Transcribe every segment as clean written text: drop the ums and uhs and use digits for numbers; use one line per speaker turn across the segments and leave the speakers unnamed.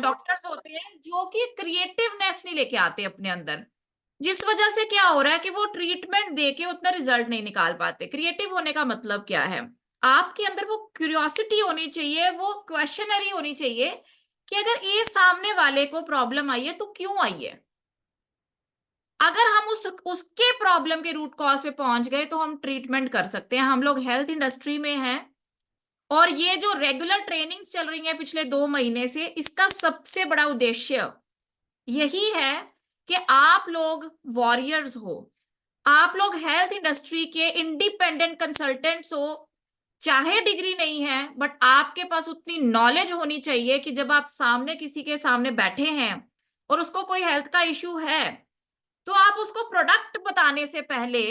Doctors होते हैं जो कि क्रिएटिवनेस नहीं लेके आते अपने अंदर, जिस वजह से क्या हो रहा है कि वो ट्रीटमेंट दे के उतना रिजल्ट नहीं निकाल पाते। क्रिएटिव होने का मतलब क्या है? आपके अंदर वो क्यूरियोसिटी होनी चाहिए, वो क्वेश्चनरी होनी चाहिए कि अगर ये सामने वाले को प्रॉब्लम आई है तो क्यों आई है। अगर हम उसके प्रॉब्लम के रूट कॉज पे पहुंच गए तो हम ट्रीटमेंट कर सकते हैं। हम लोग हेल्थ इंडस्ट्री में हैं, और ये जो रेगुलर ट्रेनिंग्स चल रही है पिछले 2 महीने से, इसका सबसे बड़ा उद्देश्य यही है कि आप लोग वॉरियर्स हो, आप लोग हेल्थ इंडस्ट्री के इंडिपेंडेंट कंसल्टेंट्स हो। चाहे डिग्री नहीं है, बट आपके पास उतनी नॉलेज होनी चाहिए कि जब आप सामने किसी के सामने बैठे हैं और उसको कोई हेल्थ का इश्यू है, तो आप उसको प्रोडक्ट बताने से पहले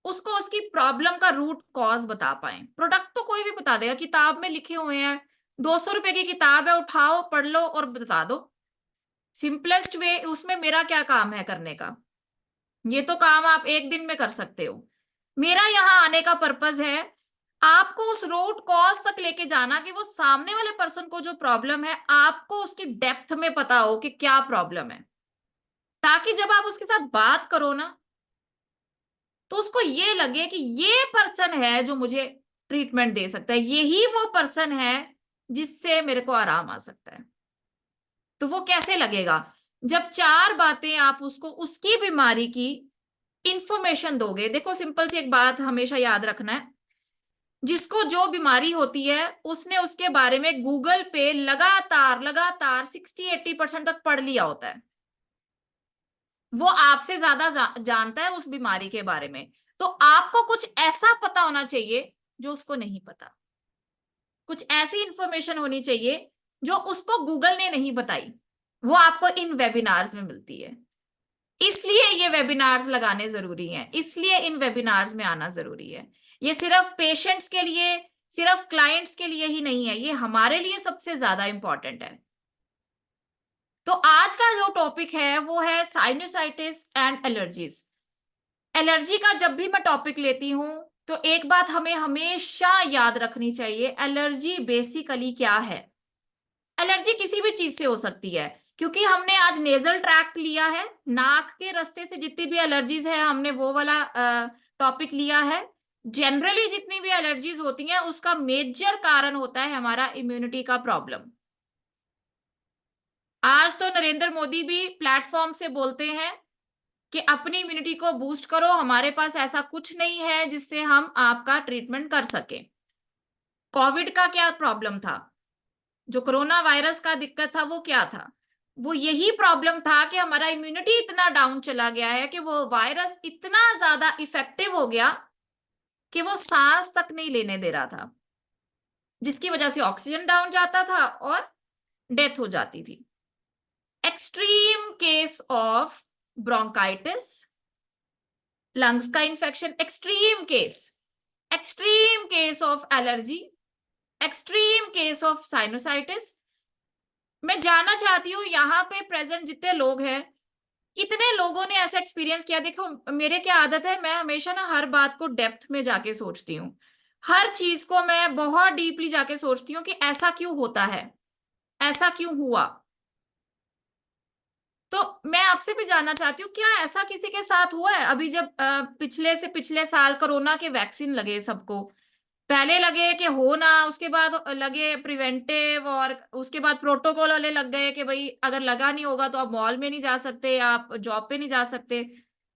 उसको उसकी प्रॉब्लम का रूट कॉज बता पाए। प्रोडक्ट तो कोई भी बता देगा, किताब में लिखे हुए हैं, 200 रुपए की किताब है, उठाओ पढ़ लो और बता दो। सिंपलेस्ट वे, उसमें मेरा क्या काम है करने का? ये तो काम आप एक दिन में कर सकते हो। मेरा यहाँ आने का पर्पज है आपको उस रूट कॉज तक लेके जाना, कि वो सामने वाले पर्सन को जो प्रॉब्लम है आपको उसकी डेप्थ में पता हो कि क्या प्रॉब्लम है, ताकि जब आप उसके साथ बात करो ना, तो उसको ये लगे कि ये पर्सन है जो मुझे ट्रीटमेंट दे सकता है, यही वो पर्सन है जिससे मेरे को आराम आ सकता है। तो वो कैसे लगेगा? जब 4 बातें आप उसको उसकी बीमारी की इंफॉर्मेशन दोगे। देखो, सिंपल सी एक बात हमेशा याद रखना है, जिसको जो बीमारी होती है उसने उसके बारे में गूगल पे लगातार लगातार 60-80% तक पढ़ लिया होता है। वो आपसे ज्यादा जानता है उस बीमारी के बारे में। तो आपको कुछ ऐसा पता होना चाहिए जो उसको नहीं पता, कुछ ऐसी इंफॉर्मेशन होनी चाहिए जो उसको गूगल ने नहीं बताई। वो आपको इन वेबिनार्स में मिलती है। इसलिए ये वेबिनार्स लगाने जरूरी हैं, इसलिए इन वेबिनार्स में आना जरूरी है। ये सिर्फ पेशेंट्स के लिए, सिर्फ क्लाइंट्स के लिए ही नहीं है, ये हमारे लिए सबसे ज्यादा इंपॉर्टेंट है। तो आज का जो टॉपिक है वो है साइनोसाइटिस एंड एलर्जीज। एलर्जी का जब भी मैं टॉपिक लेती हूं तो एक बात हमें हमेशा याद रखनी चाहिए, एलर्जी बेसिकली क्या है। एलर्जी किसी भी चीज से हो सकती है, क्योंकि हमने आज नेजल ट्रैक्ट लिया है, नाक के रास्ते से जितनी भी एलर्जीज है हमने वो वाला टॉपिक लिया है। जनरली जितनी भी एलर्जीज होती हैं उसका मेजर कारण होता है हमारा इम्यूनिटी का प्रॉब्लम। आज तो नरेंद्र मोदी भी प्लेटफॉर्म से बोलते हैं कि अपनी इम्यूनिटी को बूस्ट करो, हमारे पास ऐसा कुछ नहीं है जिससे हम आपका ट्रीटमेंट कर सके। कोविड का क्या प्रॉब्लम था? जो कोरोना वायरस का दिक्कत था वो क्या था? वो यही प्रॉब्लम था कि हमारा इम्यूनिटी इतना डाउन चला गया है कि वो वायरस इतना ज्यादा इफेक्टिव हो गया कि वो सांस तक नहीं लेने दे रहा था, जिसकी वजह से ऑक्सीजन डाउन जाता था और डेथ हो जाती थी। Extreme case of bronchitis, lungs का infection, extreme case of allergy, extreme case of sinusitis. मैं जानना चाहती हूँ यहाँ पे प्रेजेंट जितने लोग हैं, कितने लोगों ने ऐसा एक्सपीरियंस किया। देखो, मेरे क्या आदत है, मैं हमेशा ना हर बात को डेप्थ में जाके सोचती हूँ, हर चीज को मैं बहुत डीपली जाके सोचती हूँ कि ऐसा क्यों होता है, ऐसा क्यों हुआ। तो मैं आपसे भी जानना चाहती हूँ, क्या ऐसा किसी के साथ हुआ है? अभी जब पिछले से पिछले साल कोरोना के वैक्सीन लगे सबको, पहले लगे कि हो ना, उसके बाद लगे प्रिवेंटिव, और उसके बाद प्रोटोकॉल वाले लग गए कि भाई अगर लगा नहीं होगा तो आप मॉल में नहीं जा सकते, आप जॉब पे नहीं जा सकते।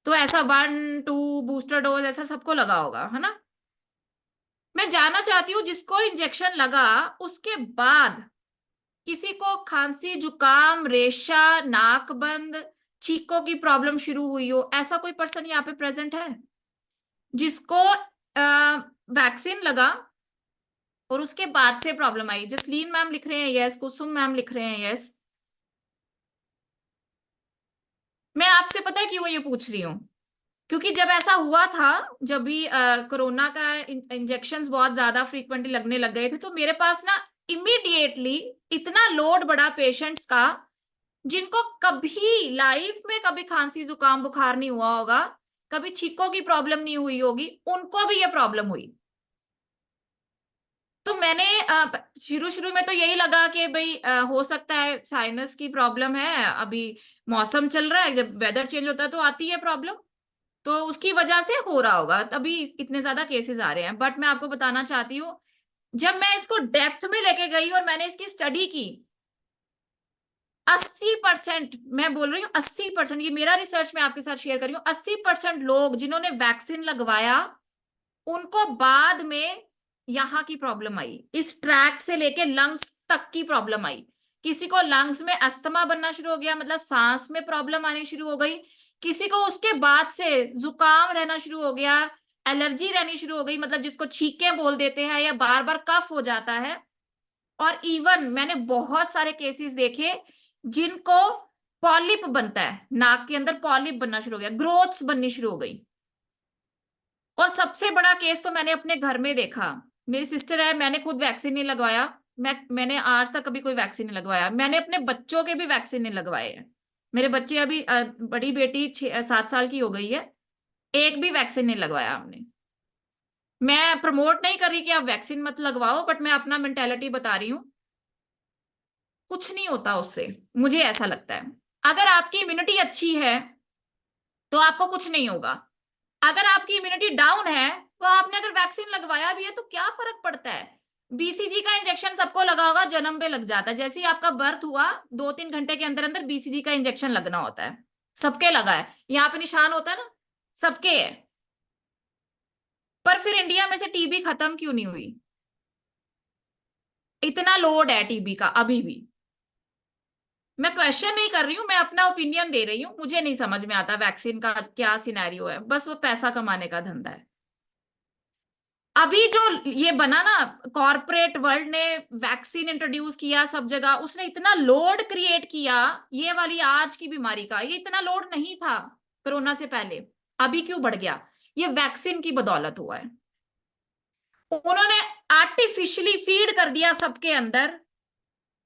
तो ऐसा 1-2 बूस्टर डोज ऐसा सबको लगा होगा, है ना? मैं जानना चाहती हूँ जिसको इंजेक्शन लगा उसके बाद किसी को खांसी, जुकाम, रेशा, नाक बंद, छींकों की प्रॉब्लम शुरू हुई हो, ऐसा कोई पर्सन यहाँ पे प्रेजेंट है जिसको वैक्सीन लगा और उसके बाद से प्रॉब्लम आई? जसलीन मैम लिख रहे हैं यस, कुसुम मैम लिख रहे हैं यस। मैं आपसे पता है क्यों ये पूछ रही हूँ? क्योंकि जब ऐसा हुआ था, जब भी कोरोना का इंजेक्शन्स बहुत ज्यादा फ्रीक्वेंटली लगने लग गए थे, तो मेरे पास ना इमीडिएटली इतना लोड बढ़ा पेशेंट्स का, जिनको कभी लाइफ में कभी खांसी जुकाम बुखार नहीं हुआ होगा, कभी छींकों की प्रॉब्लम नहीं हुई होगी, उनको भी ये प्रॉब्लम हुई। तो मैंने शुरू शुरू में तो यही लगा कि भाई हो सकता है साइनस की प्रॉब्लम है, अभी मौसम चल रहा है, जब वेदर चेंज होता है तो आती है प्रॉब्लम, तो उसकी वजह से हो रहा होगा तभी इतने ज्यादा केसेस आ रहे हैं। बट मैं आपको बताना चाहती हूँ, जब मैं इसको डेप्थ में लेके गई और मैंने इसकी स्टडी की, 80%, मैं बोल रही हूँ 80%, ये मेरा रिसर्च मैं आपके साथ शेयर कर रही हूँ, 80% लोग जिन्होंने वैक्सीन लगवाया उनको बाद में यहाँ की प्रॉब्लम आई, इस ट्रैक्ट से लेके लंग्स तक की प्रॉब्लम आई। किसी को लंग्स में अस्थमा बनना शुरू हो गया, मतलब सांस में प्रॉब्लम आनी शुरू हो गई। किसी को उसके बाद से जुकाम रहना शुरू हो गया, एलर्जी रहनी शुरू हो गई, मतलब जिसको छींकें बोल देते हैं, या बार बार कफ हो जाता है। और इवन मैंने बहुत सारे केसेस देखे जिनको पॉलिप बनता है, नाक के अंदर पॉलिप बनना शुरू हो गया, ग्रोथ्स बननी शुरू हो गई। और सबसे बड़ा केस तो मैंने अपने घर में देखा। मेरी सिस्टर है, मैंने खुद वैक्सीन नहीं लगवाया, मैंने आज तक कभी कोई वैक्सीन नहीं लगवाया, मैंने अपने बच्चों के भी वैक्सीन नहीं लगवाए हैं। मेरे बच्चे अभी बड़ी बेटी 7 साल की हो गई है, एक भी वैक्सीन नहीं लगवाया हमने। मैं प्रमोट नहीं कर रही कि आप वैक्सीन मत लगवाओ, बट मैं अपना मेंटेलिटी बता रही हूँ, कुछ नहीं होता उससे, मुझे ऐसा लगता है। अगर आपकी इम्यूनिटी अच्छी है तो आपको कुछ नहीं होगा। अगर आपकी इम्यूनिटी डाउन है तो आपने अगर वैक्सीन लगवाया भी है तो क्या फर्क पड़ता है। बीसीजी का इंजेक्शन सबको लगा होगा, जन्म पे लग जाता है, जैसे ही आपका बर्थ हुआ 2-3 घंटे के अंदर अंदर बीसीजी का इंजेक्शन लगना होता है। सबके लगा है, यहाँ पे निशान होता है ना, सबके है। पर फिर इंडिया में से टीबी खत्म क्यों नहीं हुई? इतना लोड है टीबी का अभी भी। मैं क्वेश्चन नहीं कर रही हूँ, मैं अपना ओपिनियन दे रही हूँ, मुझे नहीं समझ में आता वैक्सीन का क्या सिनेरियो है, बस वो पैसा कमाने का धंधा है। अभी जो ये बना ना, कॉरपोरेट वर्ल्ड ने वैक्सीन इंट्रोड्यूस किया सब जगह, उसने इतना लोड क्रिएट किया, ये वाली आज की बीमारी का ये इतना लोड नहीं था कोरोना से पहले, अभी क्यों बढ़ गया? ये वैक्सीन की बदौलत हुआ है। उन्होंने आर्टिफिशियली फीड कर दिया सबके अंदर,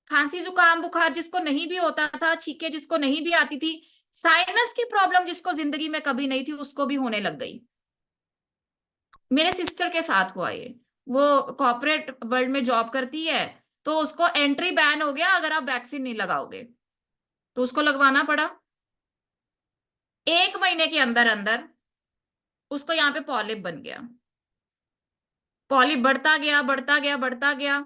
खांसी जुकाम बुखार जिसको नहीं भी होता था, छींके जिसको नहीं भी आती थी, साइनस की प्रॉब्लम जिसको जिंदगी में कभी नहीं थी उसको भी होने लग गई। मेरे सिस्टर के साथ हुआ ये। वो कॉर्पोरेट वर्ल्ड में जॉब करती है, तो उसको एंट्री बैन हो गया अगर आप वैक्सीन नहीं लगाओगे, तो उसको लगवाना पड़ा। 1 महीने के अंदर अंदर उसको यहाँ पे पॉलिप बन गया। पॉलिप बढ़ता गया बढ़ता गया बढ़ता गया,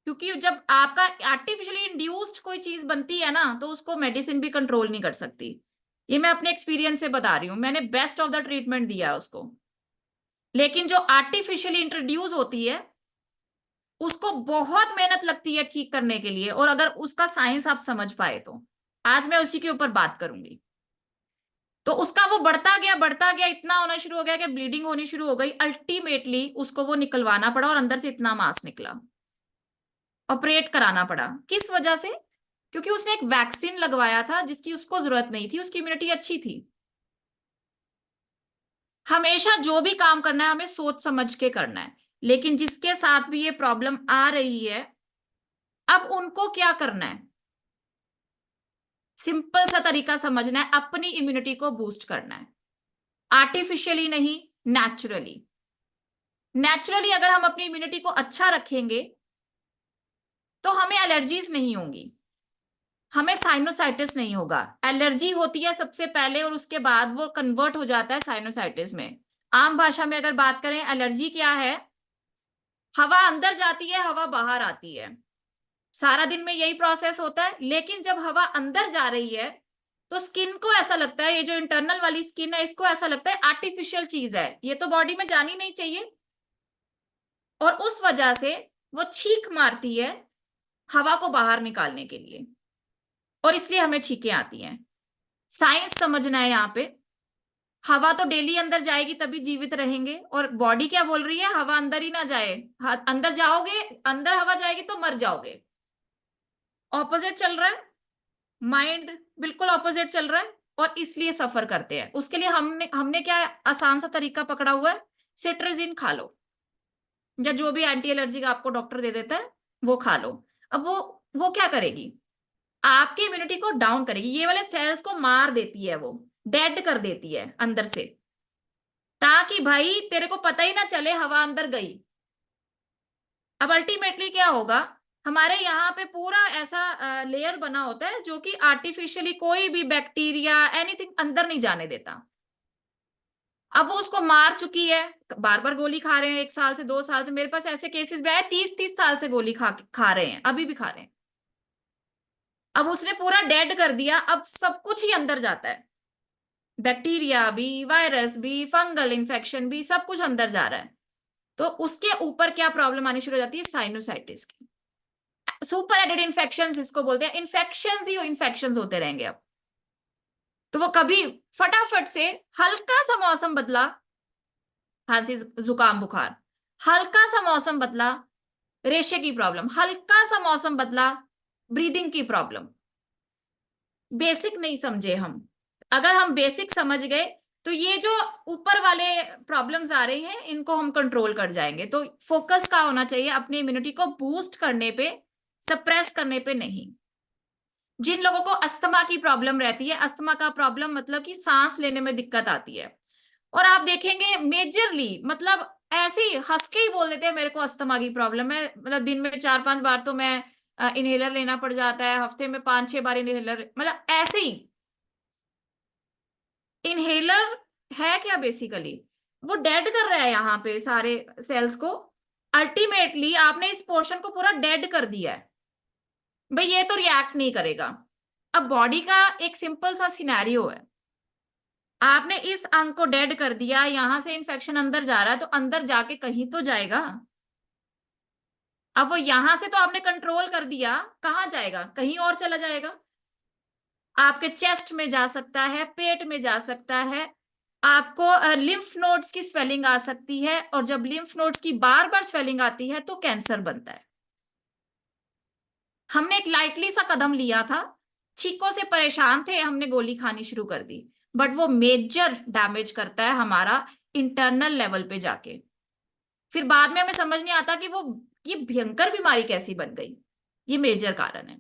क्योंकि जब आपका आर्टिफिशियली इंड्यूस्ड कोई चीज बनती है ना तो उसको मेडिसिन भी कंट्रोल नहीं कर सकती। ये मैं अपने एक्सपीरियंस से बता रही हूँ, मैंने बेस्ट ऑफ द ट्रीटमेंट दिया है उसको। लेकिन जो आर्टिफिशियली इंट्रोड्यूस होती है उसको बहुत मेहनत लगती है ठीक करने के लिए, और अगर उसका साइंस आप समझ पाए तो आज मैं उसी के ऊपर बात करूंगी। तो उसका वो बढ़ता गया, इतना होना शुरू हो गया कि ब्लीडिंग होनी शुरू हो गई, अल्टीमेटली उसको वो निकलवाना पड़ा और अंदर से इतना मांस निकला, ऑपरेट कराना पड़ा। किस वजह से? क्योंकि उसने एक वैक्सीन लगवाया था जिसकी उसको जरूरत नहीं थी, उसकी इम्यूनिटी अच्छी थी। हमेशा जो भी काम करना है हमें सोच समझ के करना है। लेकिन जिसके साथ भी ये प्रॉब्लम आ रही है, अब उनको क्या करना है? सिंपल सा तरीका समझना है, अपनी इम्यूनिटी को बूस्ट करना है, आर्टिफिशियली नहीं, नेचुरली। नेचुरली अगर हम अपनी इम्यूनिटी को अच्छा रखेंगे तो हमें एलर्जीज नहीं होंगी, हमें साइनोसाइटिस नहीं होगा। एलर्जी होती है सबसे पहले और उसके बाद वो कन्वर्ट हो जाता है साइनोसाइटिस में। आम भाषा में अगर बात करें, एलर्जी क्या है? हवा अंदर जाती है, हवा बाहर आती है, सारा दिन में यही प्रोसेस होता है। लेकिन जब हवा अंदर जा रही है तो स्किन को ऐसा लगता है, ये जो इंटरनल वाली स्किन है इसको ऐसा लगता है आर्टिफिशियल चीज है, ये तो बॉडी में जानी नहीं चाहिए, और उस वजह से वो छींक मारती है हवा को बाहर निकालने के लिए, और इसलिए हमें छींकें आती हैं। साइंस समझना है यहाँ पे। हवा तो डेली अंदर जाएगी तभी जीवित रहेंगे, और बॉडी क्या बोल रही है? हवा अंदर ही ना जाए, अंदर जाओगे, अंदर हवा जाएगी तो मर जाओगे। ऑपोजिट चल रहा है, माइंड बिल्कुल ऑपोजिट चल रहा है, और इसलिए सफर करते हैं। उसके लिए हमने हमने क्या आसान सा तरीका पकड़ा हुआ है, सिट्राजिन खा लो, या जो भी एंटी एलर्जी का आपको डॉक्टर दे देता है वो खा लो। अब वो क्या करेगी? आपकी इम्यूनिटी को डाउन करेगी, ये वाले सेल्स को मार देती है, वो डेड कर देती है अंदर से, ताकि भाई तेरे को पता ही ना चले हवा अंदर गई। अब अल्टीमेटली क्या होगा, हमारे यहाँ पे पूरा ऐसा लेयर बना होता है जो कि आर्टिफिशियली कोई भी बैक्टीरिया एनीथिंग अंदर नहीं जाने देता। अब वो उसको मार चुकी है, बार बार गोली खा रहे हैं, 1 साल से 2 साल से, मेरे पास ऐसे केसेस भी आए 30-30 साल से गोली खा खा रहे हैं, अभी भी खा रहे हैं। अब उसने पूरा डेड कर दिया, अब सब कुछ ही अंदर जाता है, बैक्टीरिया भी, वायरस भी, फंगल इन्फेक्शन भी, सब कुछ अंदर जा रहा है। तो उसके ऊपर क्या प्रॉब्लम आनी शुरू हो जाती है, साइनोसाइटिस की। सुपर एडेड इन्फेक्शन इसको बोलते हैं, इन्फेक्शन ही इन्फेक्शन होते रहेंगे अब। तो वो कभी फटाफट से हल्का सा मौसम बदला, खांसी जुकाम बुखार, हल्का सा मौसम बदला, रेशे की प्रॉब्लम, हल्का सा मौसम बदला, ब्रीदिंग की प्रॉब्लम। बेसिक नहीं समझे हम, अगर हम बेसिक समझ गए तो ये जो ऊपर वाले प्रॉब्लम्स आ रही हैं इनको हम कंट्रोल कर जाएंगे। तो फोकस का होना चाहिए अपनी इम्यूनिटी को बूस्ट करने पे, सप्रेस करने पे नहीं। जिन लोगों को अस्थमा की प्रॉब्लम रहती है, अस्थमा का प्रॉब्लम मतलब कि सांस लेने में दिक्कत आती है, और आप देखेंगे मेजरली मतलब ऐसे ही हंस के ही बोल देते हैं मेरे को अस्थमा की प्रॉब्लम है, मतलब दिन में 4-5 बार तो मैं इनहेलर लेना पड़ जाता है, हफ्ते में 5-6 बार इनहेलर, मतलब ऐसे ही। इनहेलर है क्या बेसिकली, वो डेड कर रहा है यहाँ पे सारे सेल्स को। अल्टीमेटली आपने इस पोर्शन को पूरा डेड कर दिया है, भाई ये तो रिएक्ट नहीं करेगा। अब बॉडी का एक सिंपल सा सिनेरियो है, आपने इस अंग को डेड कर दिया, यहां से इन्फेक्शन अंदर जा रहा है तो अंदर जाके कहीं तो जाएगा। अब वो यहां से तो आपने कंट्रोल कर दिया, कहाँ जाएगा, कहीं और चला जाएगा। आपके चेस्ट में जा सकता है, पेट में जा सकता है, आपको लिम्फ नोड्स की स्वेलिंग आ सकती है, और जब लिम्फ नोड्स की बार बार स्वेलिंग आती है तो कैंसर बनता है। हमने एक लाइटली सा कदम लिया था, छींकों से परेशान थे, हमने गोली खानी शुरू कर दी, बट वो मेजर डैमेज करता है हमारा इंटरनल लेवल पे जाके। फिर बाद में हमें समझ नहीं आता कि वो ये भयंकर बीमारी कैसी बन गई। ये मेजर कारण है।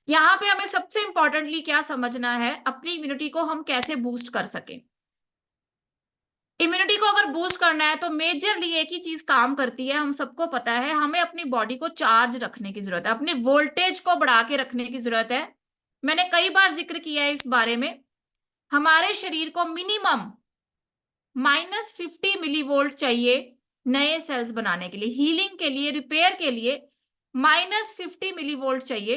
यहाँ पे हमें सबसे इंपॉर्टेंटली क्या समझना है, अपनी इम्यूनिटी को हम कैसे बूस्ट कर सकें। इम्यूनिटी को अगर बूस्ट करना है तो मेजरली एक ही चीज काम करती है, हम सबको पता है, हमें अपनी बॉडी को चार्ज रखने की जरूरत है, अपने वोल्टेज को बढ़ा के रखने की जरूरत है। मैंने कई बार जिक्र किया है इस बारे में। हमारे शरीर को मिनिमम -50 मिलीवोल्ट चाहिए नए सेल्स बनाने के लिए, हीलिंग के लिए, रिपेयर के लिए -50 मिलीवोल्ट चाहिए।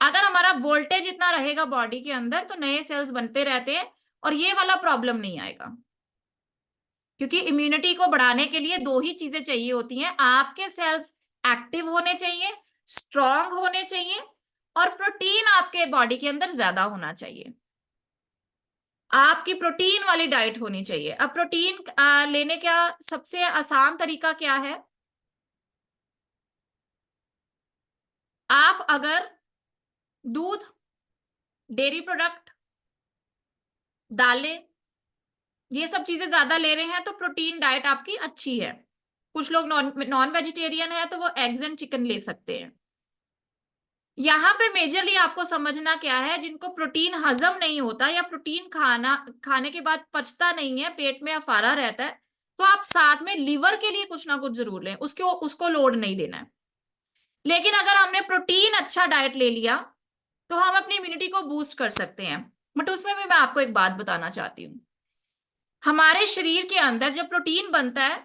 अगर हमारा वोल्टेज इतना रहेगा बॉडी के अंदर तो नए सेल्स बनते रहते हैं और ये वाला प्रॉब्लम नहीं आएगा। क्योंकि इम्यूनिटी को बढ़ाने के लिए दो ही चीजें चाहिए होती हैं, आपके सेल्स एक्टिव होने चाहिए, स्ट्रांग होने चाहिए, और प्रोटीन आपके बॉडी के अंदर ज्यादा होना चाहिए। आपकी प्रोटीन वाली डाइट होनी चाहिए। अब प्रोटीन लेने का सबसे आसान तरीका क्या है, आप अगर दूध, डेयरी प्रोडक्ट, दालें, ये सब चीजें ज्यादा ले रहे हैं तो प्रोटीन डाइट आपकी अच्छी है। कुछ लोग नॉन नॉन वेजिटेरियन है तो वो एग्स एंड चिकन ले सकते हैं। यहाँ पे मेजरली आपको समझना क्या है, जिनको प्रोटीन हजम नहीं होता या प्रोटीन खाने के बाद पचता नहीं है, पेट में अफारा रहता है, तो आप साथ में लिवर के लिए कुछ ना कुछ जरूर लें, उसको लोड नहीं देना है। लेकिन अगर हमने प्रोटीन अच्छा डाइट ले लिया तो हम अपनी इम्यूनिटी को बूस्ट कर सकते हैं। बट उसमें भी मैं आपको एक बात बताना चाहती हूँ, हमारे शरीर के अंदर जब प्रोटीन बनता है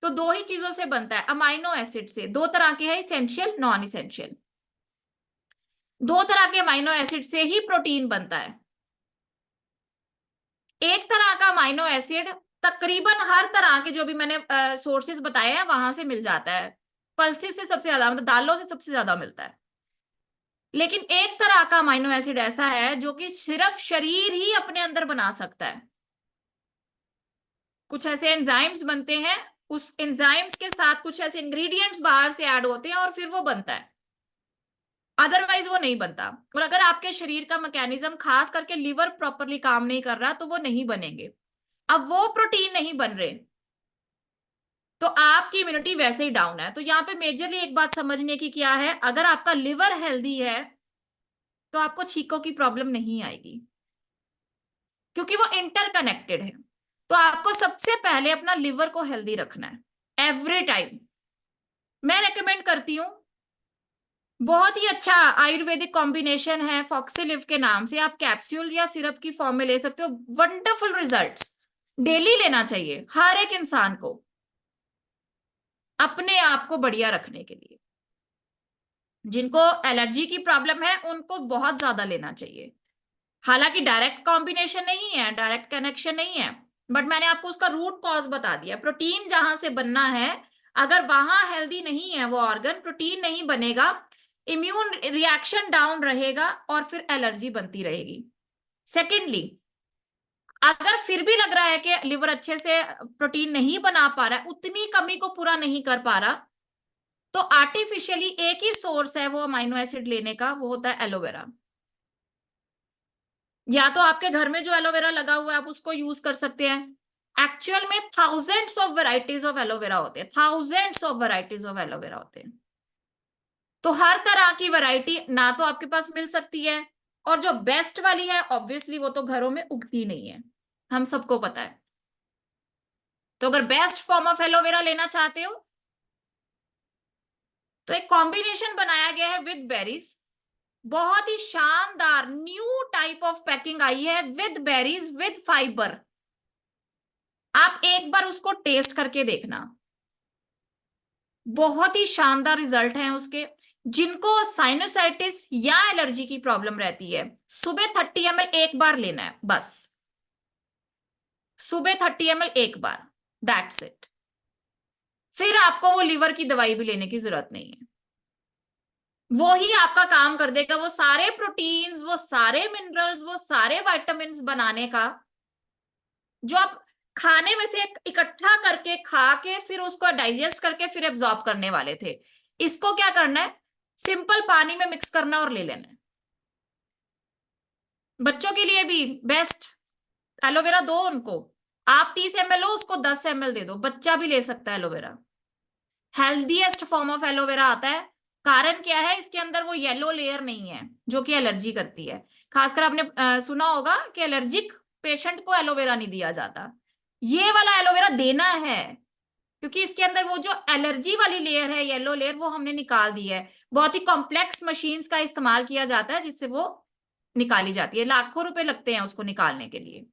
तो दो ही चीजों से बनता है, अमाइनो एसिड से। दो तरह के हैं, इसेंशियल, नॉन इसेंशियल। दो तरह के अमाइनो एसिड से ही प्रोटीन बनता है। एक तरह का अमाइनो एसिड तकरीबन हर तरह के जो भी मैंने सोर्सेज बताए हैं वहां से मिल जाता है, पल्सेस से सबसे ज्यादा, मतलब दालों से सबसे ज्यादा मिलता है। लेकिन एक तरह का अमाइनो एसिड ऐसा है जो कि सिर्फ शरीर ही अपने अंदर बना सकता है। कुछ ऐसे एंजाइम्स बनते हैं, उस एंजाइम्स के साथ कुछ ऐसे इंग्रेडिएंट्स बाहर से ऐड होते हैं और फिर वो बनता है, अदरवाइज वो नहीं बनता। और अगर आपके शरीर का मैकेनिज्म, खास करके लिवर प्रॉपरली काम नहीं कर रहा तो वो नहीं बनेंगे। अब वो प्रोटीन नहीं बन रहे तो आपकी इम्यूनिटी वैसे ही डाउन है। तो यहाँ पे मेजरली एक बात समझने की क्या है, अगर आपका लिवर हेल्दी है तो आपको छींकों की प्रॉब्लम नहीं आएगी, क्योंकि वो इंटरकनेक्टेड है। तो आपको सबसे पहले अपना लिवर को हेल्दी रखना है एवरी टाइम। मैं रेकमेंड करती हूँ, बहुत ही अच्छा आयुर्वेदिक कॉम्बिनेशन है फॉक्सिलिव के नाम से, आप कैप्सूल या सिरप की फॉर्म में ले सकते हो। वंडरफुल रिजल्ट्स, डेली लेना चाहिए हर एक इंसान को अपने आप को बढ़िया रखने के लिए। जिनको एलर्जी की प्रॉब्लम है उनको बहुत ज्यादा लेना चाहिए। हालांकि डायरेक्ट कॉम्बिनेशन नहीं है, डायरेक्ट कनेक्शन नहीं है, बट मैंने आपको उसका रूट कॉज बता दिया। प्रोटीन जहां से बनना है, अगर वहां हेल्दी नहीं है वो ऑर्गन, प्रोटीन नहीं बनेगा, इम्यून रिएक्शन डाउन रहेगा और फिर एलर्जी बनती रहेगी। सेकेंडली, अगर फिर भी लग रहा है कि लिवर अच्छे से प्रोटीन नहीं बना पा रहा है, उतनी कमी को पूरा नहीं कर पा रहा, तो आर्टिफिशियली एक ही सोर्स है वो अमाइनो एसिड लेने का, वो होता है एलोवेरा। या तो आपके घर में जो एलोवेरा लगा हुआ है आप उसको यूज कर सकते हैं। एक्चुअल में thousands of varieties of aloe vera होते हैं, thousands of varieties of aloe vera होते हैं। तो हर तरह की वैरायटी ना तो आपके पास मिल सकती है, और जो बेस्ट वाली है ऑब्वियसली वो तो घरों में उगती नहीं है, हम सबको पता है। तो अगर बेस्ट फॉर्म ऑफ एलोवेरा लेना चाहते हो तो एक कॉम्बिनेशन बनाया गया है विद बेरीज, बहुत ही शानदार न्यू टाइप ऑफ पैकिंग आई है विद बेरीज विद फाइबर। आप एक बार उसको टेस्ट करके देखना, बहुत ही शानदार रिजल्ट हैं उसके। जिनको साइनोसाइटिस या एलर्जी की प्रॉब्लम रहती है, सुबह 30 ml एक बार लेना है बस, सुबह 30 ml एक बार, दैट्स इट। फिर आपको वो लीवर की दवाई भी लेने की जरूरत नहीं है, वो ही आपका काम कर देगा, वो सारे प्रोटीन्स, वो सारे मिनरल्स, वो सारे विटामिन्स बनाने का, जो आप खाने में से इकट्ठा करके खा के फिर उसको डाइजेस्ट करके फिर एब्जॉर्ब करने वाले थे, इसको क्या करना है, सिंपल पानी में मिक्स करना और ले लेना है। बच्चों के लिए भी बेस्ट एलोवेरा दो उनको, आप 30 ml लो, उसको 10 ml दे दो, बच्चा भी ले सकता है aloe vera. Healthiest form of aloe vera आता है। कारण क्या है, इसके अंदर वो येलो लेयर नहीं है जो कि एलर्जी करती है। खासकर आपने सुना होगा कि एलर्जिक पेशेंट को एलोवेरा नहीं दिया जाता, ये वाला एलोवेरा देना है, क्योंकि इसके अंदर वो जो एलर्जी वाली लेयर है, येलो लेयर, वो हमने निकाल दी है। बहुत ही कॉम्प्लेक्स मशीन्स का इस्तेमाल किया जाता है जिससे वो निकाली जाती है, लाखों रुपए लगते हैं उसको निकालने के लिए।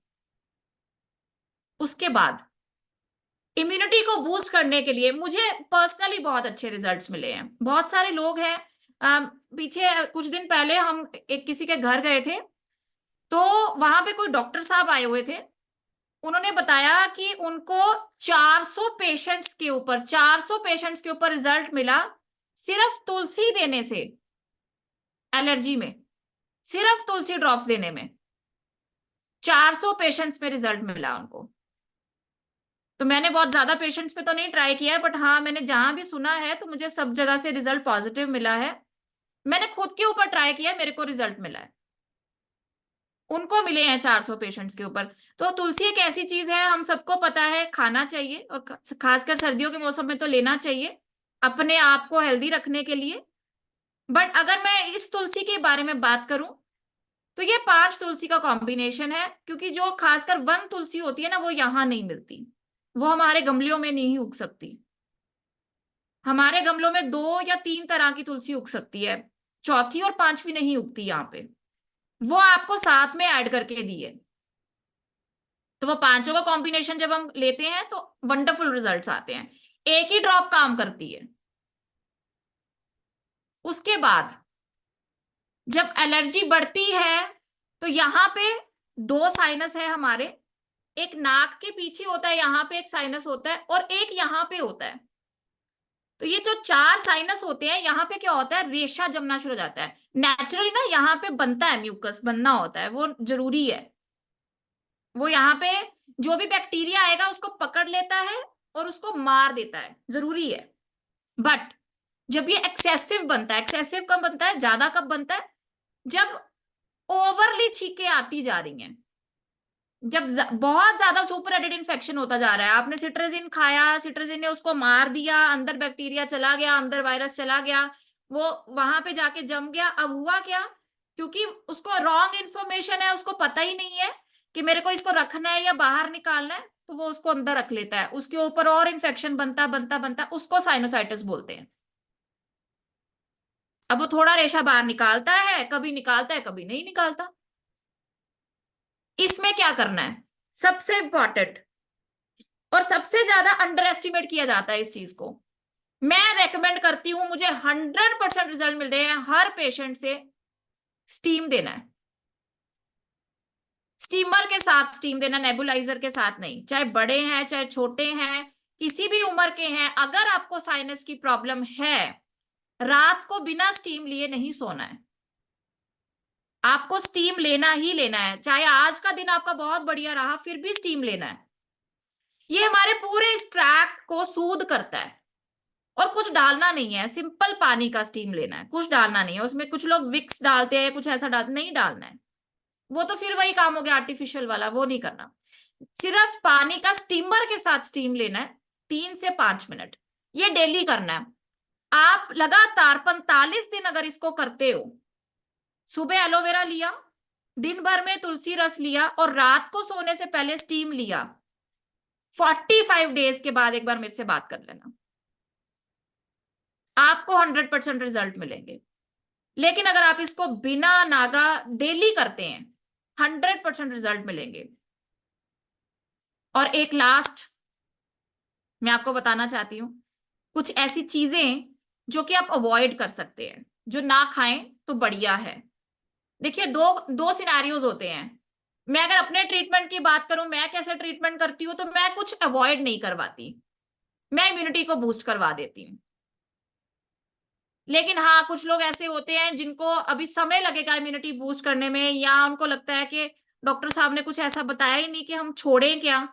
उसके बाद इम्यूनिटी को बूस्ट करने के लिए मुझे पर्सनली बहुत अच्छे रिजल्ट्स मिले हैं। बहुत सारे लोग हैं, पीछे कुछ दिन पहले हम एक किसी के घर गए थे, तो वहां पे कोई डॉक्टर साहब आए हुए थे। उन्होंने बताया कि उनको 400 पेशेंट्स के ऊपर, 400 पेशेंट्स के ऊपर रिजल्ट मिला सिर्फ तुलसी देने से, एलर्जी में, सिर्फ तुलसी ड्रॉप्स देने में 400 पेशेंट्स में रिजल्ट मिला उनको। तो मैंने बहुत ज्यादा पेशेंट्स पे तो नहीं ट्राई किया है, बट हाँ मैंने जहां भी सुना है तो मुझे सब जगह से रिजल्ट पॉजिटिव मिला है। मैंने खुद के ऊपर ट्राई किया है, मेरे को रिजल्ट मिला है, उनको मिले हैं 400 पेशेंट्स के ऊपर। तो तुलसी एक ऐसी चीज है, हम सबको पता है, खाना चाहिए, और खासकर सर्दियों के मौसम में तो लेना चाहिए अपने आप को हेल्दी रखने के लिए। बट अगर मैं इस तुलसी के बारे में बात करूं तो ये 5 तुलसी का कॉम्बिनेशन है, क्योंकि जो खासकर वन तुलसी होती है ना वो यहाँ नहीं मिलती, वो हमारे गमलों में नहीं उग सकती। हमारे गमलों में 2 या 3 तरह की तुलसी उग सकती है, चौथी और पांचवी नहीं उगती यहाँ पे, वो आपको साथ में ऐड करके दिए। तो वो पांचों का कॉम्बिनेशन जब हम लेते हैं तो वंडरफुल रिजल्ट्स आते हैं, एक ही ड्रॉप काम करती है। उसके बाद जब एलर्जी बढ़ती है तो यहाँ पे 2 साइनस है हमारे, एक नाक के पीछे होता है, यहाँ पे एक साइनस होता है, और एक यहाँ पे होता है। तो ये जो 4 साइनस होते हैं, यहाँ पे क्या होता है, रेशा जमना शुरू हो जाता है नेचुरली ना, यहाँ पे बनता है, म्यूकस बनना होता है, वो जरूरी है। वो यहाँ पे जो भी बैक्टीरिया आएगा उसको पकड़ लेता है और उसको मार देता है, जरूरी है। बट जब ये एक्सेसिव बनता है, एक्सेसिव कब बनता है, ज्यादा कब बनता है, जब ओवरली छींकें आती जा रही हैं, जब बहुत ज्यादा सुपर एडेड इन्फेक्शन होता जा रहा है, आपने सिट्राजिन खाया, सिट्राजिन ने उसको मार दिया, अंदर बैक्टीरिया चला गया, अंदर वायरस चला गया, वो वहां पे जाके जम गया। अब हुआ क्या, क्योंकि उसको रॉन्ग इन्फॉर्मेशन है, उसको पता ही नहीं है कि मेरे को इसको रखना है या बाहर निकालना है, तो वो उसको अंदर रख लेता है, उसके ऊपर और इन्फेक्शन बनता बनता बनता, उसको साइनोसाइटिस बोलते हैं। अब वो थोड़ा रेशा बाहर निकालता है, कभी निकालता है कभी नहीं निकालता। इसमें क्या करना है, सबसे इंपॉर्टेंट और सबसे ज्यादा अंडर एस्टिमेट किया जाता है इस चीज को, मैं रेकमेंड करती हूं, मुझे 100% रिजल्ट मिलते हैं हर पेशेंट से, स्टीम देना है। स्टीमर के साथ स्टीम देना, नेबुलाइजर के साथ नहीं। चाहे बड़े हैं चाहे छोटे हैं, किसी भी उम्र के हैं, अगर आपको साइनस की प्रॉब्लम है, रात को बिना स्टीम लिए नहीं सोना है। आपको स्टीम लेना ही लेना है, चाहे आज का दिन आपका बहुत बढ़िया रहा फिर भी स्टीम लेना है। ये हमारे पूरे इस ट्रैक्ट को सूद करता है। और कुछ डालना नहीं है, सिंपल पानी का स्टीम लेना है, कुछ डालना नहीं है उसमें। कुछ लोग विक्स डालते हैं, कुछ ऐसा नहीं डालना है, वो तो फिर वही काम हो गया आर्टिफिशियल वाला, वो नहीं करना। सिर्फ पानी का स्टीमर के साथ स्टीम लेना है, 3 से 5 मिनट, ये डेली करना है। आप लगातार 45 दिन अगर इसको करते हो, सुबह एलोवेरा लिया, दिन भर में तुलसी रस लिया और रात को सोने से पहले स्टीम लिया, 45 डेज के बाद एक बार मेरे से बात कर लेना, आपको 100% रिजल्ट मिलेंगे। लेकिन अगर आप इसको बिना नागा डेली करते हैं, 100% रिजल्ट मिलेंगे। और एक लास्ट मैं आपको बताना चाहती हूँ, कुछ ऐसी चीजें जो कि आप अवॉइड कर सकते हैं, जो ना खाएं तो बढ़िया है। देखिए, दो दो सिनेरियोज होते हैं। मैं अगर अपने ट्रीटमेंट की बात करूं, मैं कैसे ट्रीटमेंट करती हूँ, तो मैं कुछ अवॉइड नहीं करवाती, मैं इम्यूनिटी को बूस्ट करवा देती हूँ। लेकिन हाँ, कुछ लोग ऐसे होते हैं जिनको अभी समय लगेगा इम्यूनिटी बूस्ट करने में, या उनको लगता है कि डॉक्टर साहब ने कुछ ऐसा बताया ही नहीं कि हम छोड़ें क्या।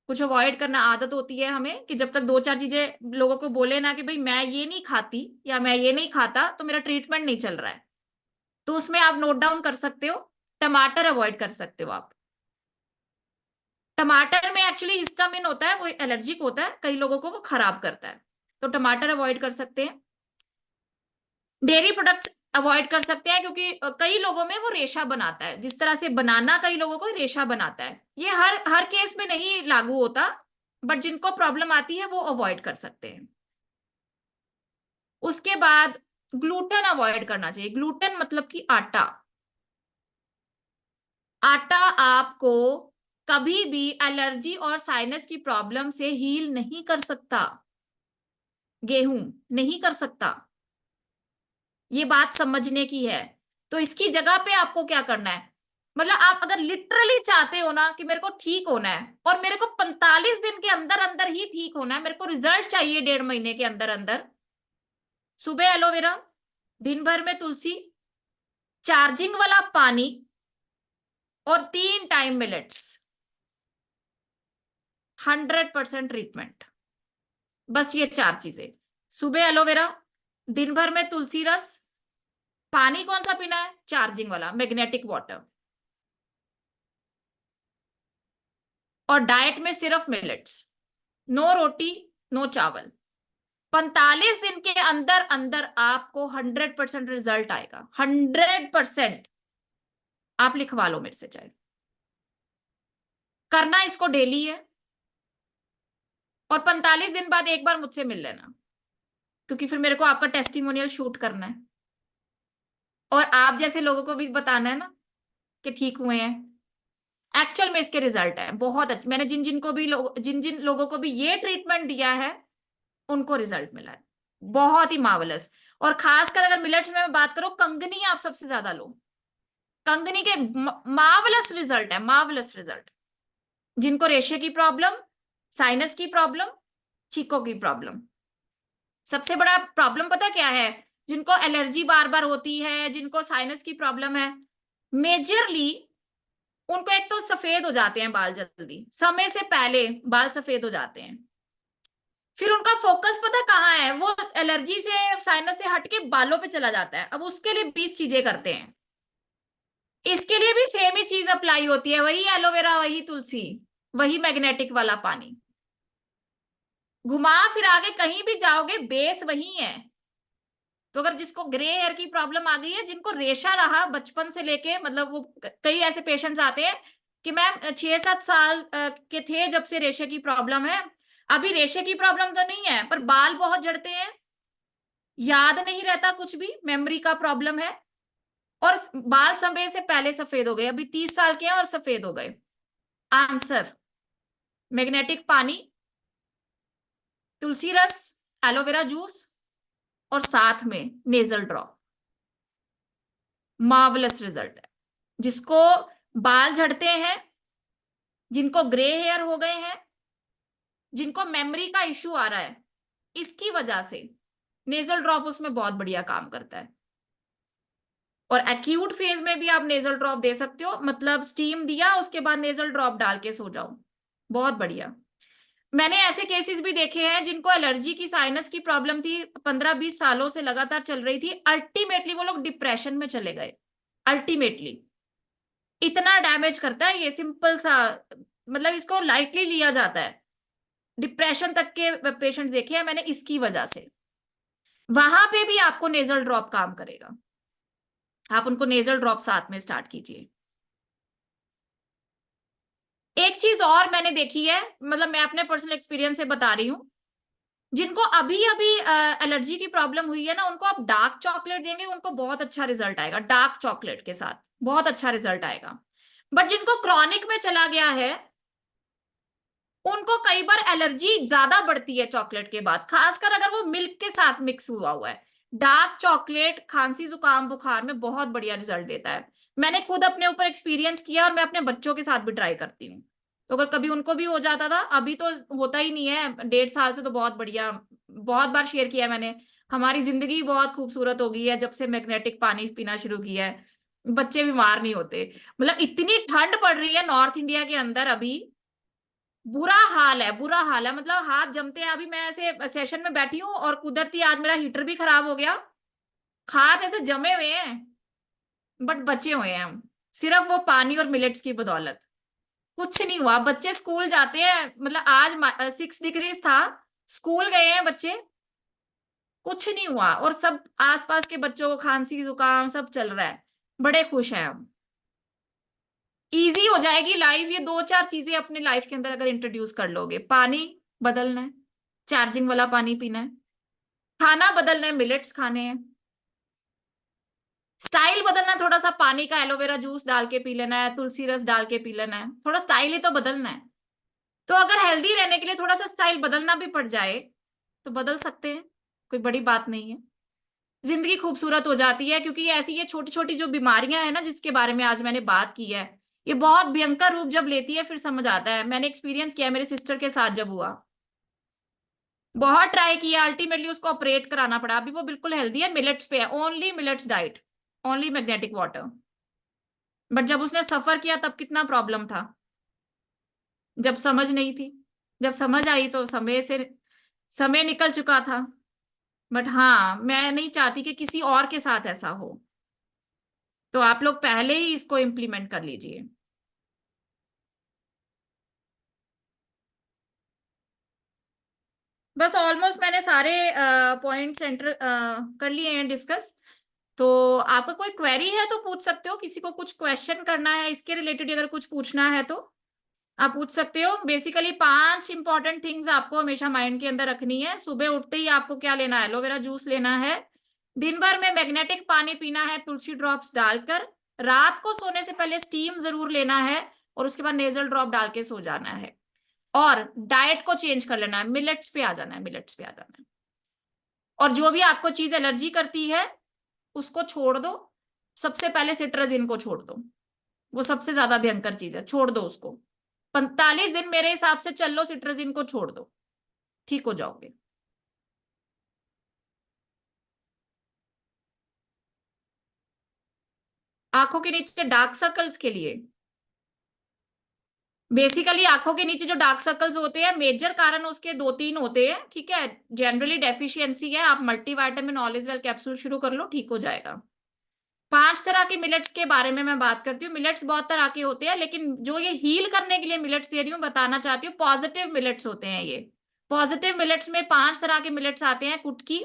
कुछ अवॉइड करना आदत होती है हमें, कि जब तक 2-4 चीजें लोगों को बोले ना कि भाई मैं ये नहीं खाती या मैं ये नहीं खाता, तो मेरा ट्रीटमेंट नहीं चल रहा है। तो उसमें आप नोट डाउन कर सकते हो, टमाटर अवॉइड कर सकते हो आप। टमाटर में एक्चुअली हिस्टामिन होता है, वो एलर्जिक होता है, कई लोगों को वो खराब करता है, तो टमाटर अवॉइड कर सकते हैं। डेयरी प्रोडक्ट्स अवॉइड कर सकते हैं, क्योंकि कई लोगों में वो रेशा बनाता है, जिस तरह से बनाना कई लोगों को रेशा बनाता है, ये हर हर केस में नहीं लागू होता, बट जिनको प्रॉब्लम आती है वो अवॉइड कर सकते हैं। उसके बाद ग्लूटेन अवॉइड करना चाहिए। ग्लूटेन मतलब कि आटा। आटा आपको कभी भी एलर्जी और साइनस की प्रॉब्लम से हील नहीं कर सकता, गेहूं नहीं कर सकता, ये बात समझने की है। तो इसकी जगह पे आपको क्या करना है, मतलब आप अगर लिटरली चाहते हो ना कि मेरे को ठीक होना है, और मेरे को 45 दिन के अंदर अंदर ही ठीक होना है, मेरे को रिजल्ट चाहिए 1.5 महीने के अंदर अंदर, सुबह एलोवेरा, दिन भर में तुलसी, चार्जिंग वाला पानी, और 3 टाइम मिलेट्स, 100% ट्रीटमेंट। बस ये 4 चीजें, सुबह एलोवेरा, दिन भर में तुलसी रस, पानी कौन सा पीना है, चार्जिंग वाला मैग्नेटिक वाटर, और डाइट में सिर्फ मिलेट्स, नो रोटी नो चावल। 45 दिन के अंदर अंदर आपको 100% रिजल्ट आएगा, 100%। आप लिखवा लो मेरे से चाहे, करना इसको डेली है, और 45 दिन बाद एक बार मुझसे मिल लेना, क्योंकि फिर मेरे को आपका टेस्टिमोनियल शूट करना है, और आप जैसे लोगों को भी बताना है ना कि ठीक हुए हैं। एक्चुअल में इसके रिजल्ट है बहुत अच्छे, मैंने जिन जिन लोगों को भी ये ट्रीटमेंट दिया है, उनको रिजल्ट मिला है, बहुत ही मार्वलस। और खासकर अगर मिलेट्स में मैं बात करूं, कंगनी आप सबसे ज्यादा लो, कंगनी के मार्वलस रिजल्ट है, मार्वलस रिजल्ट। जिनको रेशे की प्रॉब्लम, साइनस की प्रॉब्लम, छींकों की प्रॉब्लम, सबसे बड़ा प्रॉब्लम पता क्या है, जिनको एलर्जी बार बार होती है, जिनको साइनस की प्रॉब्लम है, मेजरली उनको एक तो सफेद हो जाते हैं बाल, जल्दी समय से पहले बाल सफेद हो जाते हैं। फिर उनका फोकस पता कहाँ है, वो एलर्जी से साइनस से हटके बालों पे चला जाता है। अब उसके लिए 20 चीजें करते हैं, इसके लिए भी सेम ही चीज अप्लाई होती है, वही एलोवेरा, वही तुलसी, वही मैग्नेटिक वाला पानी, घुमा फिर आगे कहीं भी जाओगे बेस वही है। तो अगर जिसको ग्रे हेयर की प्रॉब्लम आ गई है, जिनको रेशा रहा बचपन से लेके, मतलब वो कई ऐसे पेशेंट्स आते हैं कि मैम 6-7 साल के थे जब से रेशे की प्रॉब्लम है, अभी रेशे की प्रॉब्लम तो नहीं है पर बाल बहुत झड़ते हैं, याद नहीं रहता कुछ भी, मेमोरी का प्रॉब्लम है, और बाल समय से पहले सफेद हो गए, अभी 30 साल के हैं और सफेद हो गए। आंसर, मैग्नेटिक पानी, तुलसी रस, एलोवेरा जूस, और साथ में नेजल ड्रॉप। मार्वलस रिजल्ट है। जिसको बाल झड़ते हैं, जिनको ग्रे हेयर हो गए हैं, जिनको मेमोरी का इश्यू आ रहा है, इसकी वजह से नेजल ड्रॉप उसमें बहुत बढ़िया काम करता है। और एक्यूट फेज में भी आप नेजल ड्रॉप दे सकते हो, मतलब स्टीम दिया उसके बाद नेजल ड्रॉप डाल के सो जाओ, बहुत बढ़िया। मैंने ऐसे केसेस भी देखे हैं जिनको एलर्जी की, साइनस की प्रॉब्लम थी, 15-20 सालों से लगातार चल रही थी, अल्टीमेटली वो लोग डिप्रेशन में चले गए। अल्टीमेटली इतना डैमेज करता है ये सिंपल सा, मतलब इसको लाइटली लिया जाता है। डिप्रेशन तक के पेशेंट्स देखे हैं मैंने इसकी वजह से। वहां पे भी आपको नेजल ड्रॉप काम करेगा, आप उनको नेजल ड्रॉप साथ में स्टार्ट कीजिए। एक चीज और मैंने देखी है, मतलब मैं अपने पर्सनल एक्सपीरियंस से बता रही हूँ, जिनको अभी अभी एलर्जी की प्रॉब्लम हुई है ना, उनको आप डार्क चॉकलेट देंगे उनको बहुत अच्छा रिजल्ट आएगा, डार्क चॉकलेट के साथ बहुत अच्छा रिजल्ट आएगा। बट जिनको क्रॉनिक में चला गया है, उनको कई बार एलर्जी ज्यादा बढ़ती है चॉकलेट के बाद, खासकर अगर वो मिल्क के साथ मिक्स हुआ हुआ है। डार्क चॉकलेट खांसी जुकाम बुखार में बहुत बढ़िया रिजल्ट देता है। मैंने खुद अपने ऊपर एक्सपीरियंस किया और मैं अपने बच्चों के साथ भी ट्राई करती हूँ। तो अगर कभी उनको भी हो जाता था, अभी तो होता ही नहीं है, 1.5 साल से तो बहुत बढ़िया, बहुत बार शेयर किया मैंने। हमारी जिंदगी बहुत खूबसूरत हो गई है जब से मैग्नेटिक पानी पीना शुरू किया है। बच्चे बीमार नहीं होते। मतलब इतनी ठंड पड़ रही है नॉर्थ इंडिया के अंदर अभी, बुरा हाल है, बुरा हाल है, मतलब हाथ जमते हैं। अभी मैं ऐसे सेशन में बैठी हूँ और कुदरती आज मेरा हीटर भी खराब हो गया, हाथ ऐसे जमे हुए हैं, बट बचे हुए हैं हम, सिर्फ वो पानी और मिलेट्स की बदौलत। कुछ नहीं हुआ, बच्चे स्कूल जाते हैं, मतलब आज 6 डिग्री था, स्कूल गए हैं बच्चे, कुछ नहीं हुआ, और सब आसपास के बच्चों को खांसी जुकाम सब चल रहा है, बड़े खुश हैं हम। इजी हो जाएगी लाइफ, ये 2-4 चीजें अपने लाइफ के अंदर अगर इंट्रोड्यूस कर लोगे। पानी बदलना है, चार्जिंग वाला पानी पीना है, खाना बदलना है, मिलेट्स खाने हैं, स्टाइल बदलना है, थोड़ा सा पानी का एलोवेरा जूस डाल के पी लेना है, तुलसी रस डाल के पी लेना है, थोड़ा स्टाइल ही तो बदलना है। तो अगर हेल्दी रहने के लिए थोड़ा सा स्टाइल बदलना भी पड़ जाए तो बदल सकते हैं, कोई बड़ी बात नहीं है। जिंदगी खूबसूरत हो जाती है, क्योंकि ऐसी ये छोटी छोटी जो बीमारियां हैं ना जिसके बारे में आज मैंने बात की है, ये बहुत भयंकर रूप जब लेती है फिर समझ आता है। मैंने एक्सपीरियंस किया मेरे सिस्टर के साथ जब हुआ, बहुत ट्राई किया, अल्टीमेटली उसको ऑपरेट कराना पड़ा। अभी वो बिल्कुल हेल्दी है, मिलेट्स पे है, only millets diet, only magnetic water. But जब उसने सफर किया तब कितना प्रॉब्लम था, जब समझ नहीं थी। जब समझ आई तो समय निकल चुका था। बट हाँ, मैं नहीं चाहती कि किसी और के साथ ऐसा हो, तो आप लोग पहले ही इसको इम्प्लीमेंट कर लीजिए। बस ऑलमोस्ट मैंने सारे पॉइंट सेंटर कर लिए हैं डिस्कस। तो आपका कोई क्वेरी है तो पूछ सकते हो, किसी को कुछ क्वेश्चन करना है इसके रिलेटेड, अगर कुछ पूछना है तो आप पूछ सकते हो। बेसिकली 5 इंपॉर्टेंट थिंग्स आपको हमेशा माइंड के अंदर रखनी है। सुबह उठते ही आपको क्या लेना है, एलोवेरा जूस लेना है। दिन भर में मैग्नेटिक पानी पीना है तुलसी ड्रॉप्स डालकर। रात को सोने से पहले स्टीम जरूर लेना है, और उसके बाद नेजल ड्रॉप डाल के सो जाना है। और डाइट को चेंज कर लेना है, मिलेट्स पे आ जाना है, मिलेट्स पे आ जाना है। और जो भी आपको चीज एलर्जी करती है उसको छोड़ दो। सबसे पहले सिट्राजिन को छोड़ दो, वो सबसे ज्यादा भयंकर चीज है, छोड़ दो उसको। 45 दिन मेरे हिसाब से चल लो, सिट्राजिन को छोड़ दो, ठीक हो जाओगे। आंखों के नीचे डार्क सर्कल्स के लिए, बेसिकली आंखों के नीचे जो डार्क सर्कल्स होते हैं, मेजर कारण उसके 2-3 होते हैं, ठीक है। जनरली डेफिशिएंसी है, आप मल्टीविटामिन ऑलिस वेल कैप्सूल शुरू कर लो, ठीक हो जाएगा। 5 तरह के मिलेट्स के बारे में मैं बात करती हूँ। मिलेट्स बहुत तरह के होते हैं, लेकिन जो ये हील करने के लिए मिलेट्स दे रही हूँ, बताना चाहती हूँ, पॉजिटिव मिलेट्स होते हैं ये। पॉजिटिव मिलेट्स में 5 तरह के मिलेट्स आते हैं, कुटकी,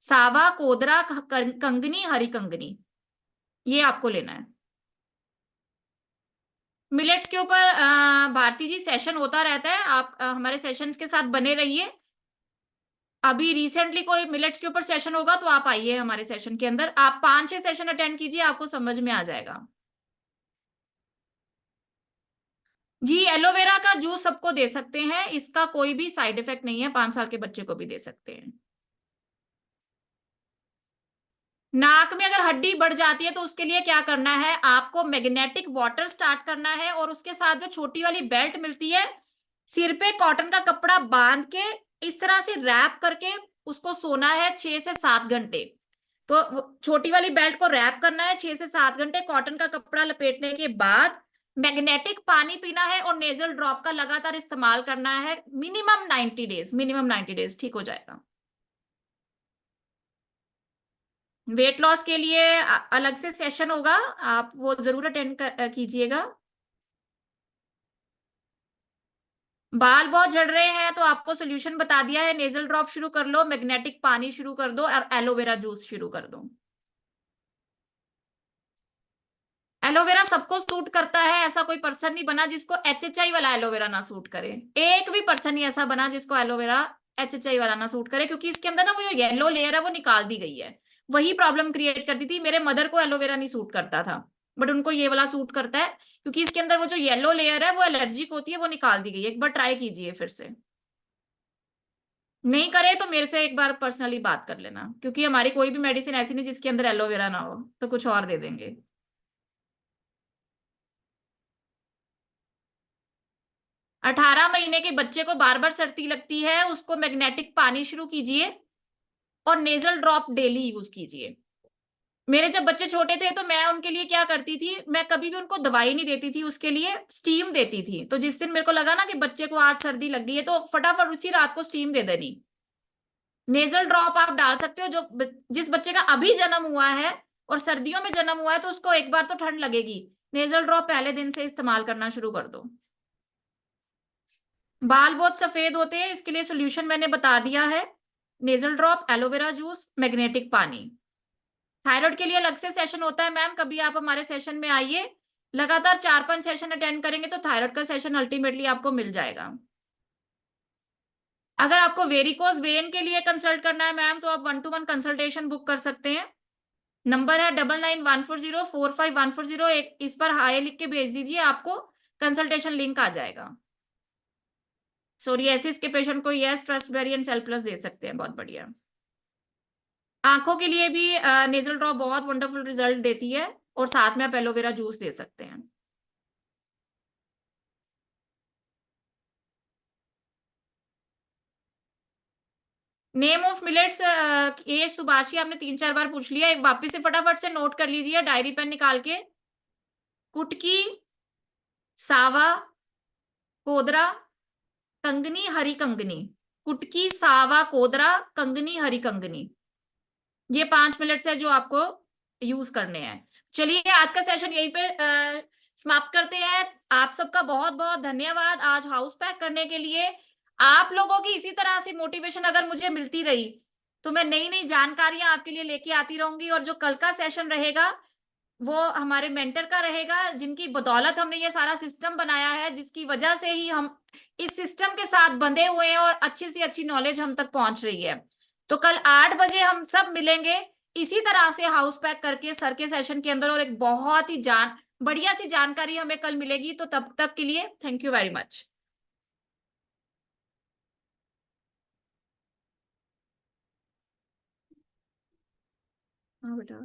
सावा, कोदरा, कंगनी, हरी कंगनी, ये आपको लेना है। मिलेट्स के ऊपर भारती जी सेशन होता रहता है, आप हमारे सेशंस के साथ बने रहिए। अभी रिसेंटली कोई मिलेट्स के ऊपर सेशन होगा तो आप आइए हमारे सेशन के अंदर, आप 5-6 सेशन अटेंड कीजिए, आपको समझ में आ जाएगा। जी, एलोवेरा का जूस सबको दे सकते हैं, इसका कोई भी साइड इफेक्ट नहीं है, 5 साल के बच्चे को भी दे सकते हैं। नाक में अगर हड्डी बढ़ जाती है तो उसके लिए क्या करना है, आपको मैग्नेटिक वाटर स्टार्ट करना है, और उसके साथ जो छोटी वाली बेल्ट मिलती है, सिर पे कॉटन का कपड़ा बांध के इस तरह से रैप करके उसको सोना है 6 से 7 घंटे। तो छोटी वाली बेल्ट को रैप करना है 6 से 7 घंटे, कॉटन का कपड़ा लपेटने के बाद मैग्नेटिक पानी पीना है, और नेजल ड्रॉप का लगातार इस्तेमाल करना है, मिनिमम 90 डेज, मिनिमम 90 डेज ठीक हो जाएगा। वेट लॉस के लिए अलग से सेशन होगा, आप वो जरूर अटेंड कीजिएगा। बाल बहुत झड़ रहे हैं तो आपको सोल्यूशन बता दिया है, नेजल ड्रॉप शुरू कर लो, मैग्नेटिक पानी शुरू कर दो, और एलोवेरा जूस शुरू कर दो। एलोवेरा सबको सूट करता है, ऐसा कोई पर्सन नहीं बना जिसको एचएचआई वाला एलोवेरा ना सूट करे। एक भी पर्सन नहीं ऐसा बना जिसको एलोवेरा एचएचआई वाला ना सूट करे, क्योंकि इसके अंदर ना वो जो येलो लेयर है वो निकाल दी गई है। वही प्रॉब्लम क्रिएट करती थी, मेरे मदर को एलोवेरा नहीं सूट करता था, बट उनको ये वाला सूट करता है, क्योंकि इसके अंदर वो जो येलो लेयर है वो एलर्जिक होती है, वो निकाल दी गई है। एक बार ट्राई कीजिए फिर से। नहीं करे तो मेरे से एक बार पर्सनली बात कर लेना, क्योंकि हमारी कोई भी मेडिसिन ऐसी नहीं जिसके अंदर एलोवेरा ना हो, तो कुछ और दे देंगे। 18 महीने के बच्चे को बार बार सर्दी लगती है, उसको मैग्नेटिक पानी शुरू कीजिए, और नेजल ड्रॉप डेली यूज कीजिए। मेरे जब बच्चे छोटे थे तो मैं उनके लिए क्या करती थी, मैं कभी भी उनको दवाई नहीं देती थी, उसके लिए स्टीम देती थी। तो जिस दिन मेरे को लगा ना कि बच्चे को आज सर्दी लग गई है, तो फटाफट उसी रात को स्टीम दे देनी। नेजल ड्रॉप आप डाल सकते हो, जिस बच्चे का अभी जन्म हुआ है और सर्दियों में जन्म हुआ है, तो उसको एक बार तो ठंड लगेगी, नेजल ड्रॉप पहले दिन से इस्तेमाल करना शुरू कर दो। बाल बहुत सफेद होते हैं, इसके लिए सोल्यूशन मैंने बता दिया है, nasal drop, aloe vera juice, magnetic पानी। थायराइड के लिए अलग से सेशन होता है मैम, कभी आप हमारे सेशन में आइए, लगातार 4-5 सेशन अटेंड करेंगे तो थायराइड का सेशन अल्टीमेटली आपको मिल जाएगा। अगर आपको वेरिकोज वेन के लिए कंसल्ट करना है मैम, तो आप 1-to-1 कंसल्टेशन बुक कर सकते हैं। नंबर है 9914045140, एक इस पर हाय लिख के भेज दीजिए, आपको कंसल्टेशन लिंक आ जाएगा। सोरियासिस के पेशेंट को yes trust variant cell plus दे सकते हैं, बहुत बढ़िया। आंखों के लिए भी नेजल ड्रॉप बहुत वंडरफुल रिजल्ट देती है, और साथ में आप एलोवेरा जूस दे सकते हैं। नेम ऑफ मिलेट्स, ये सुभाषी आपने 3-4 बार पूछ लिया, एक वापिस से फटाफट से नोट कर लीजिए डायरी पेन निकाल के। कुटकी, सावा, कोदरा, कंगनी, हरी कंगनी। कुटकी, सावा, कोदरा, कंगनी, हरी कंगनी, ये 5 मिनट्स है जो आपको यूज करने हैं। चलिए आज का सेशन यहीं पे समाप्त करते हैं। आप सबका बहुत बहुत धन्यवाद आज हाउस पैक करने के लिए। आप लोगों की इसी तरह से मोटिवेशन अगर मुझे मिलती रही तो मैं नई नई जानकारियां आपके लिए लेके आती रहूंगी, और जो कल का सेशन रहेगा वो हमारे मेंटर का रहेगा, जिनकी बदौलत हमने ये सारा सिस्टम बनाया है, जिसकी वजह से ही हम इस सिस्टम के साथ बंधे हुए हैं और अच्छी से अच्छी नॉलेज हम तक पहुंच रही है। तो कल 8 बजे हम सब मिलेंगे इसी तरह से हाउस पैक करके सर के सेशन के अंदर, और एक बहुत ही बढ़िया सी जानकारी हमें कल मिलेगी। तो तब तक के लिए थैंक यू वेरी मच। हाँ बेटा।